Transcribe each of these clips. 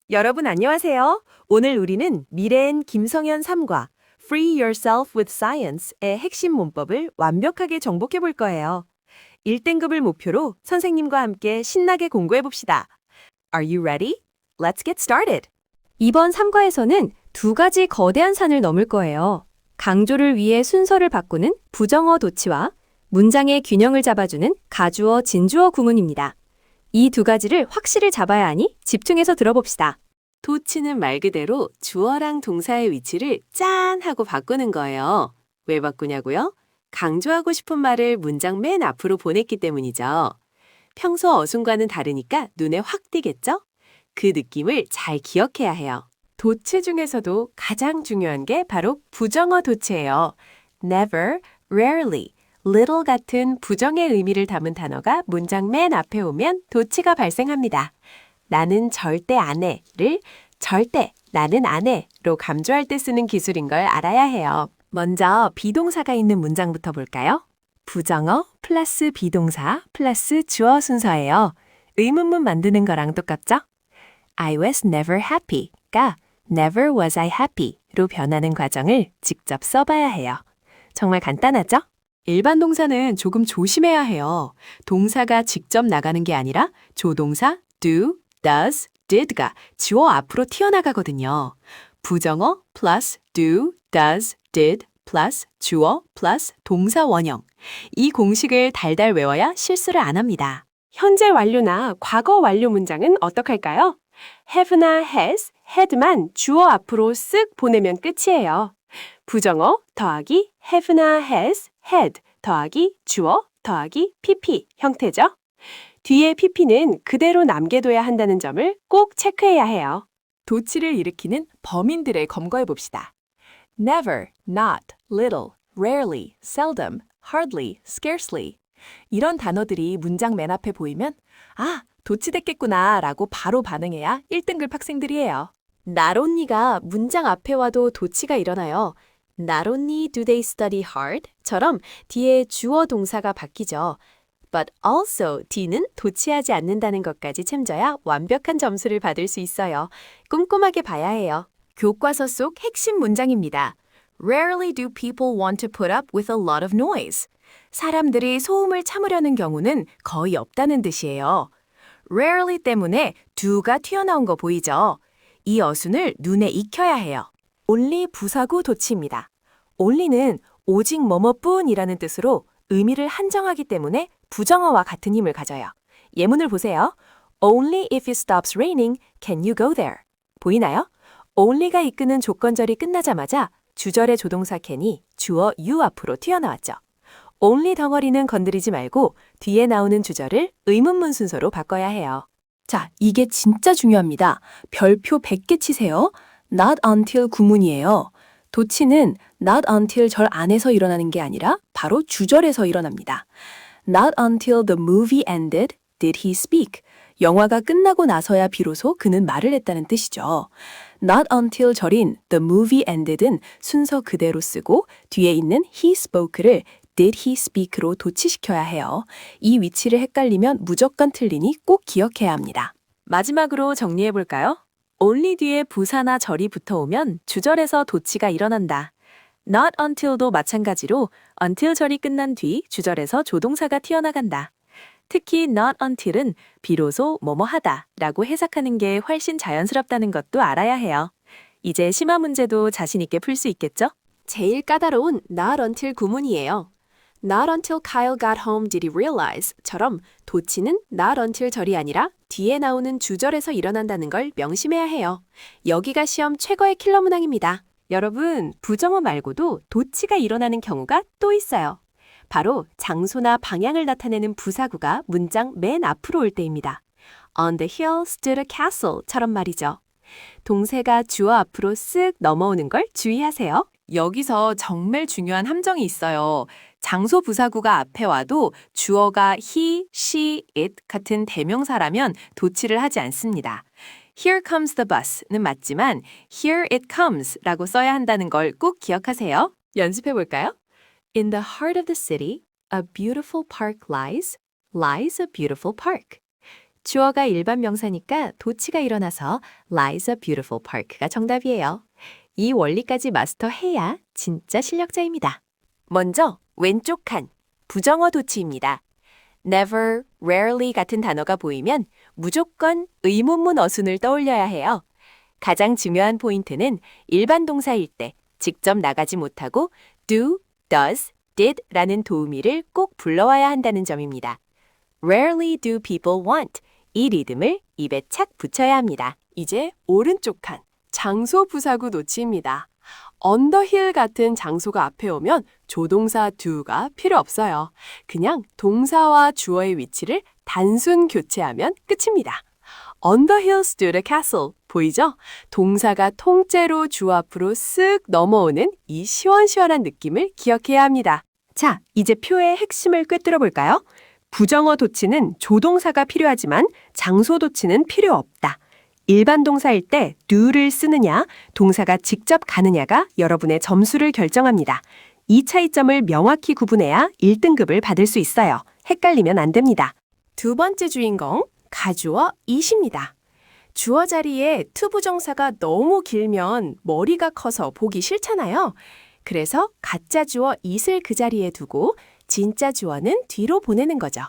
여러분 안녕하세요. 오늘 우리는 미래엔 김성현 3과 Free Yourself with Science의 핵심 문법을 완벽하게 정복해 볼 거예요. 1등급을 목표로 선생님과 함께 신나게 공부해 봅시다. Are you ready? Let's get started. 이번 3과에서는 두 가지 거대한 산을 넘을 거예요. 강조를 위해 순서를 바꾸는 부정어 도치와 문장의 균형을 잡아주는 가주어 진주어 구문입니다. 이 두 가지를 확실히 잡아야 하니 집중해서 들어봅시다. 도치는 말 그대로 주어랑 동사의 위치를 짠 하고 바꾸는 거예요. 왜 바꾸냐고요? 강조하고 싶은 말을 문장 맨 앞으로 보냈기 때문이죠. 평소 어순과는 다르니까 눈에 확 띄겠죠? 그 느낌을 잘 기억해야 해요. 도치 중에서도 가장 중요한 게 바로 부정어 도치예요. never, rarely, little 같은 부정의 의미를 담은 단어가 문장 맨 앞에 오면 도치가 발생합니다. 나는 절대 안 해를 절대 나는 안 해로 강조할 때 쓰는 기술인 걸 알아야 해요. 먼저 비동사가 있는 문장부터 볼까요? 부정어 플러스 비동사 플러스 주어 순서예요. 의문문 만드는 거랑 똑같죠? I was never happy가 never was I happy로 변하는 과정을 직접 써봐야 해요. 정말 간단하죠? 일반 동사는 조금 조심해야 해요. 동사가 직접 나가는 게 아니라 조동사 do, does, did가 주어 앞으로 튀어나가거든요. 부정어 플러스 do, does, did 플러스 주어 플러스 동사 원형. 이 공식을 달달 외워야 실수를 안 합니다. 현재 완료나 과거 완료 문장은 어떡할까요? have나 has, had만 주어 앞으로 쓱 보내면 끝이에요. 부정어 더하기 have나 has, had 더하기 주어 더하기 pp 형태죠. 뒤에 pp는 그대로 남겨둬야 한다는 점을 꼭 체크해야 해요. 도치를 일으키는 범인들을 검거해 봅시다. never, not, little, rarely, seldom, hardly, scarcely 이런 단어들이 문장 맨 앞에 보이면 아, 도치됐겠구나 라고 바로 반응해야 1등급 학생들이에요. Not only가 문장 앞에 와도 도치가 일어나요. Not only do they study hard 처럼 뒤에 주어 동사가 바뀌죠. But also D는 도치하지 않는다는 것까지 참져야 완벽한 점수를 받을 수 있어요. 꼼꼼하게 봐야 해요. 교과서 속 핵심 문장입니다. Rarely do people want to put up with a lot of noise. 사람들이 소음을 참으려는 경우는 거의 없다는 뜻이에요. Rarely 때문에 do가 튀어나온 거 보이죠? 이 어순을 눈에 익혀야 해요. only 부사구 도치입니다. only는 오직 뭐뭐뿐이라는 뜻으로 의미를 한정하기 때문에 부정어와 같은 힘을 가져요. 예문을 보세요. Only if it stops raining can you go there. 보이나요? only가 이끄는 조건절이 끝나자마자 주절의 조동사 can이 주어 you 앞으로 튀어나왔죠. only 덩어리는 건드리지 말고 뒤에 나오는 주절을 의문문 순서로 바꿔야 해요. 자, 이게 진짜 중요합니다. 별표 100개 치세요. Not until 구문이에요. 도치는 not until 절 안에서 일어나는 게 아니라 바로 주절에서 일어납니다. Not until the movie ended did he speak. 영화가 끝나고 나서야 비로소 그는 말을 했다는 뜻이죠. Not until 절인 the movie ended은 순서 그대로 쓰고 뒤에 있는 he spoke를 did he speak로 도치시켜야 해요. 이 위치를 헷갈리면 무조건 틀리니 꼭 기억해야 합니다. 마지막으로 정리해 볼까요? only 뒤에 부사나 절이 붙어오면 주절에서 도치가 일어난다. not until도 마찬가지로 until 절이 끝난 뒤 주절에서 조동사가 튀어나간다. 특히 not until은 비로소 뭐뭐하다 라고 해석하는 게 훨씬 자연스럽다는 것도 알아야 해요. 이제 심화 문제도 자신 있게 풀 수 있겠죠? 제일 까다로운 not until 구문이에요. Not until Kyle got home did he realize처럼 도치는 not until 절이 아니라 뒤에 나오는 주절에서 일어난다는 걸 명심해야 해요. 여기가 시험 최고의 킬러 문항입니다. 여러분, 부정어 말고도 도치가 일어나는 경우가 또 있어요. 바로 장소나 방향을 나타내는 부사구가 문장 맨 앞으로 올 때입니다. On the hill stood a castle처럼 말이죠. 동사가 주어 앞으로 쓱 넘어오는 걸 주의하세요. 여기서 정말 중요한 함정이 있어요. 장소 부사구가 앞에 와도 주어가 he, she, it 같은 대명사라면 도치를 하지 않습니다. Here comes the bus는 맞지만 here it comes 라고 써야 한다는 걸 꼭 기억하세요. 연습해 볼까요? In the heart of the city, a beautiful park lies a beautiful park. 주어가 일반 명사니까 도치가 일어나서 lies a beautiful park가 정답이에요. 이 원리까지 마스터해야 진짜 실력자입니다. 먼저 왼쪽 칸, 부정어 도치입니다. never, rarely 같은 단어가 보이면 무조건 의문문 어순을 떠올려야 해요. 가장 중요한 포인트는 일반 동사일 때 직접 나가지 못하고 do, does, did 라는 도우미를 꼭 불러와야 한다는 점입니다. Rarely do people want 이 리듬을 입에 착 붙여야 합니다. 이제 오른쪽 칸, 장소 부사구 노치입니다. 언더힐 같은 장소가 앞에 오면 조동사 do가 필요 없어요. 그냥 동사와 주어의 위치를 단순 교체하면 끝입니다. On the hill stood a castle. 보이죠? 동사가 통째로 주어 앞으로 쓱 넘어오는 이 시원시원한 느낌을 기억해야 합니다. 자, 이제 표의 핵심을 꿰뚫어 볼까요? 부정어 도치는 조동사가 필요하지만 장소 도치는 필요 없다. 일반 동사일 때 do를 쓰느냐, 동사가 직접 가느냐가 여러분의 점수를 결정합니다. 이 차이점을 명확히 구분해야 1등급을 받을 수 있어요. 헷갈리면 안 됩니다. 두 번째 주인공, 가주어 it입니다. 주어 자리에 투부정사가 너무 길면 머리가 커서 보기 싫잖아요. 그래서 가짜 주어 it을 그 자리에 두고 진짜 주어는 뒤로 보내는 거죠.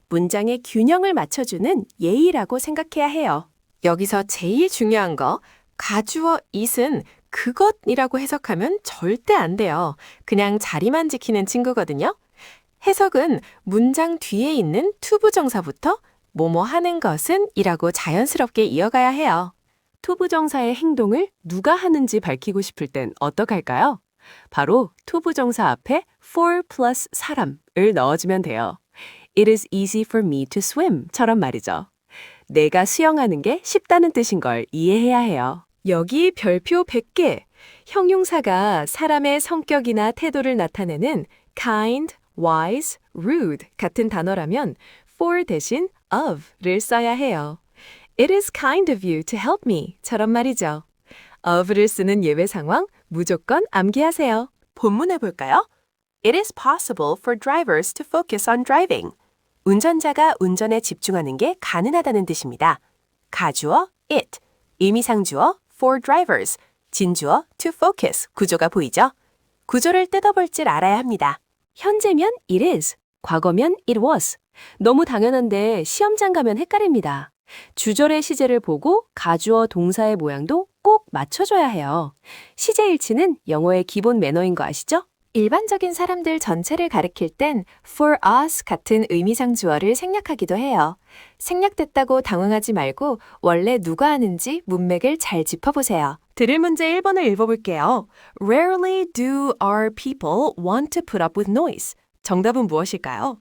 문장의 균형을 맞춰주는 예의라고 생각해야 해요. 여기서 제일 중요한 거, 가주어 it은 그것이라고 해석하면 절대 안 돼요. 그냥 자리만 지키는 친구거든요. 해석은 문장 뒤에 있는 투부정사부터 뭐뭐 하는 것은 이라고 자연스럽게 이어가야 해요. 투부정사의 행동을 누가 하는지 밝히고 싶을 땐 어떡할까요? 바로 투부정사 앞에 for plus 사람을 넣어주면 돼요. It is easy for me to swim 처럼 말이죠. 내가 수영하는 게 쉽다는 뜻인 걸 이해해야 해요. 여기 별표 100개, 형용사가 사람의 성격이나 태도를 나타내는 kind, wise, rude 같은 단어라면 for 대신 of를 써야 해요. It is kind of you to help me 처럼 말이죠. of를 쓰는 예외 상황 무조건 암기하세요. 본문해 볼까요? It is possible for drivers to focus on driving. 운전자가 운전에 집중하는 게 가능하다는 뜻입니다. 가주어 it, 의미상주어 for drivers, 진주어 to focus 구조가 보이죠? 구조를 뜯어볼 줄 알아야 합니다. 현재면 it is, 과거면 it was. 너무 당연한데 시험장 가면 헷갈립니다. 주절의 시제를 보고 가주어 동사의 모양도 꼭 맞춰줘야 해요. 시제 일치는 영어의 기본 매너인 거 아시죠? 일반적인 사람들 전체를 가리킬 땐 for us 같은 의미상 주어를 생략하기도 해요. 생략됐다고 당황하지 말고 원래 누가 하는지 문맥을 잘 짚어보세요. 들을 문제 1번을 읽어볼게요. Rarely do our people want to put up with noise. 정답은 무엇일까요?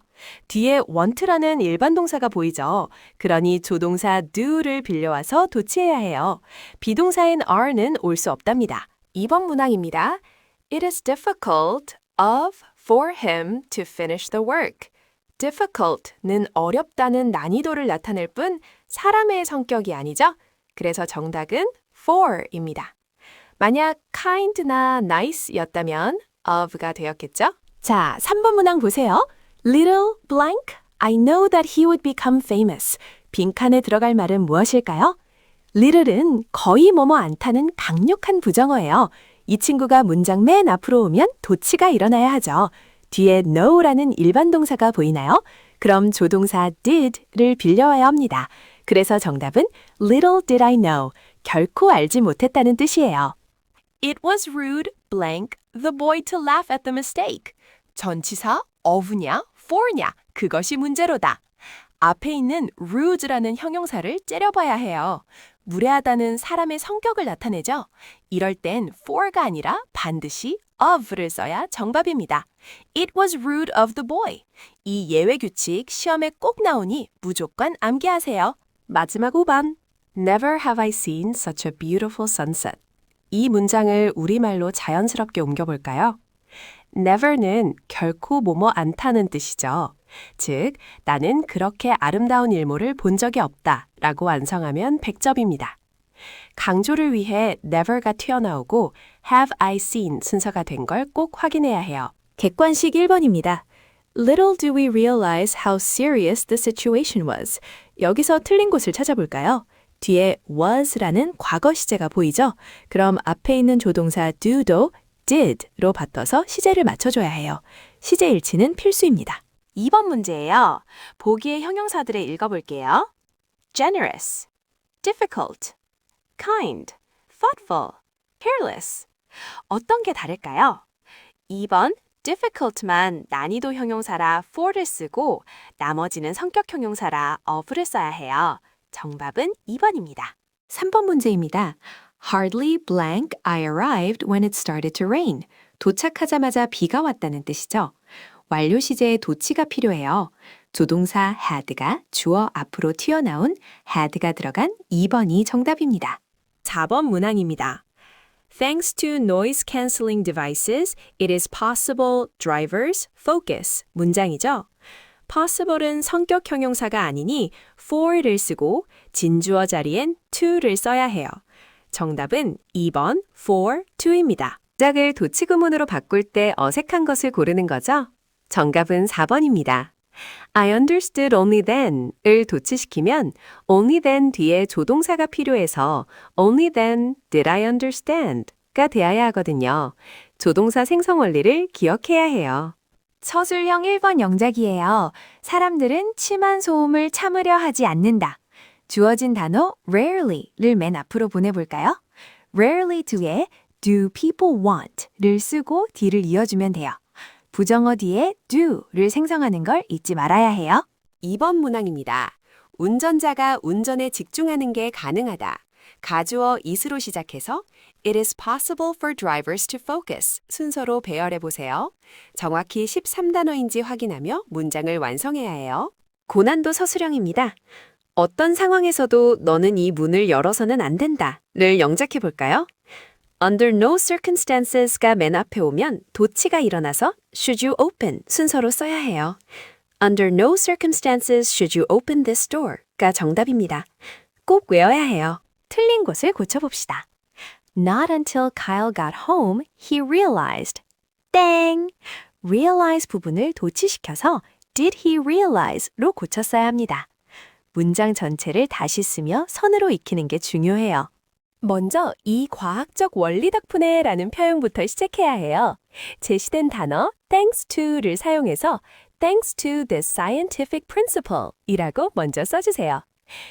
뒤에 want라는 일반 동사가 보이죠? 그러니 조동사 do를 빌려와서 도치해야 해요. 비동사인 are는 올 수 없답니다. 2번 문항입니다. It is difficult for him to finish the work. difficult는 어렵다는 난이도를 나타낼 뿐 사람의 성격이 아니죠? 그래서 정답은 for입니다. 만약 kind나 nice였다면 of가 되었겠죠? 자, 3번 문항 보세요. Little blank, I know that he would become famous. 빈칸에 들어갈 말은 무엇일까요? little은 거의 뭐뭐 않다는 강력한 부정어예요. 이 친구가 문장 맨 앞으로 오면 도치가 일어나야 하죠. 뒤에 know라는 일반 동사가 보이나요? 그럼 조동사 did를 빌려와야 합니다. 그래서 정답은 little did I know, 결코 알지 못했다는 뜻이에요. It was rude, blank, the boy to laugh at the mistake. 전치사 of냐, for냐, 그것이 문제로다. 앞에 있는 rude라는 형용사를 째려봐야 해요. 무례하다는 사람의 성격을 나타내죠. 이럴 땐 for가 아니라 반드시 of를 써야 정답입니다. It was rude of the boy. 이 예외 규칙 시험에 꼭 나오니 무조건 암기하세요. 마지막 5번. Never have I seen such a beautiful sunset. 이 문장을 우리말로 자연스럽게 옮겨볼까요? Never는 결코 뭐뭐 않다는 뜻이죠. 즉, 나는 그렇게 아름다운 일몰을 본 적이 없다 라고 완성하면 100점입니다. 강조를 위해 never가 튀어나오고 have I seen 순서가 된 걸 꼭 확인해야 해요. 객관식 1번입니다. Little do we realize how serious the situation was. 여기서 틀린 곳을 찾아볼까요? 뒤에 was라는 과거 시제가 보이죠? 그럼 앞에 있는 조동사 do도 did로 바꿔서 시제를 맞춰줘야 해요. 시제 일치는 필수입니다. 2번 문제예요. 보기의 형용사들을 읽어볼게요. generous, difficult, kind, thoughtful, careless. 어떤 게 다를까요? 2번 difficult만 난이도 형용사라 for를 쓰고 나머지는 성격 형용사라 of를 써야 해요. 정답은 2번입니다. 3번 문제입니다. Hardly blank I arrived when it started to rain. 도착하자마자 비가 왔다는 뜻이죠. 완료 시제에 도치가 필요해요. 조동사 had가 주어 앞으로 튀어나온 had가 들어간 2번이 정답입니다. 4번 문항입니다. Thanks to noise cancelling devices, it is possible drivers focus 문장이죠. possible은 성격 형용사가 아니니 for를 쓰고 진주어 자리엔 to를 써야 해요. 정답은 2번 for to입니다. 동작을 도치구문으로 바꿀 때 어색한 것을 고르는 거죠? 정답은 4번입니다. I understood only then을 도치시키면 only then 뒤에 조동사가 필요해서 only then did I understand가 되어야 하거든요. 조동사 생성 원리를 기억해야 해요. 서술형 1번 영작이에요. 사람들은 심한 소음을 참으려 하지 않는다. 주어진 단어 rarely를 맨 앞으로 보내볼까요? rarely 뒤에 do people want를 쓰고 d를 이어주면 돼요. 부정어 뒤에 do를 생성하는 걸 잊지 말아야 해요. 2번 문항입니다. 운전자가 운전에 집중하는 게 가능하다. 가주어 is로 시작해서 It is possible for drivers to focus 순서로 배열해 보세요. 정확히 13단어인지 확인하며 문장을 완성해야 해요. 고난도 서술형입니다. 어떤 상황에서도 너는 이 문을 열어서는 안 된다를 영작해 볼까요? Under no circumstances가 맨 앞에 오면 도치가 일어나서 should you open 순서로 써야 해요. Under no circumstances should you open this door가 정답입니다. 꼭 외워야 해요. 틀린 곳을 고쳐봅시다. Not until Kyle got home, he realized. 땡! realize 부분을 도치시켜서 did he realize로 고쳤어야 합니다. 문장 전체를 다시 쓰며 선으로 익히는 게 중요해요. 먼저 이 과학적 원리 덕분에 라는 표현부터 시작해야 해요. 제시된 단어 thanks to를 사용해서 thanks to the scientific principle 이라고 먼저 써주세요.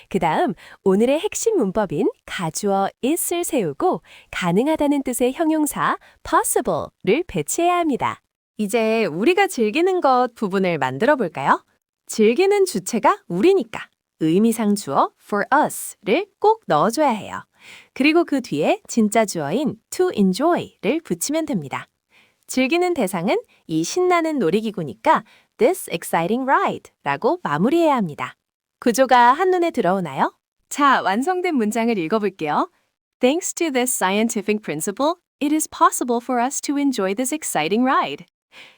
그 다음 오늘의 핵심 문법인 가주어 is를 세우고 가능하다는 뜻의 형용사 possible를 배치해야 합니다. 이제 우리가 즐기는 것 부분을 만들어 볼까요? 즐기는 주체가 우리니까 의미상 주어 for us를 꼭 넣어줘야 해요. 그리고 그 뒤에 진짜 주어인 to enjoy를 붙이면 됩니다. 즐기는 대상은 이 신나는 놀이기구니까 this exciting ride라고 마무리해야 합니다. 구조가 한눈에 들어오나요? 자, 완성된 문장을 읽어볼게요. Thanks to this scientific principle, it is possible for us to enjoy this exciting ride.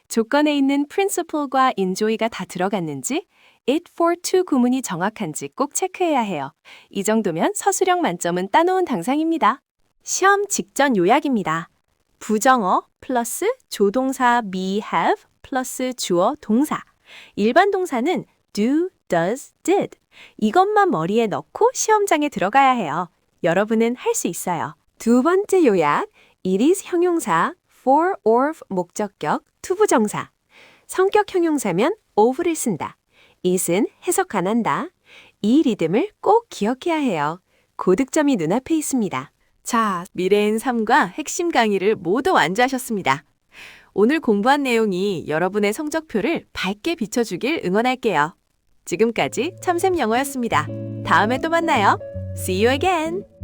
조건에 있는 principle과 enjoy가 다 들어갔는지 it for to 구문이 정확한지 꼭 체크해야 해요. 이 정도면 서술형 만점은 따놓은 당상입니다. 시험 직전 요약입니다. 부정어 플러스 조동사 me have 플러스 주어 동사. 일반 동사는 do, does, did. 이것만 머리에 넣고 시험장에 들어가야 해요. 여러분은 할 수 있어요. 두 번째 요약. It is 형용사, for or 목적격, 투부정사. 성격 형용사면 of를 쓴다. it은 해석 안 한다. 이 리듬을 꼭 기억해야 해요. 고득점이 눈앞에 있습니다. 자, 미래엔 삶과 핵심 강의를 모두 완주하셨습니다. 오늘 공부한 내용이 여러분의 성적표를 밝게 비춰주길 응원할게요. 지금까지 참샘 영어였습니다. 다음에 또 만나요. See you again!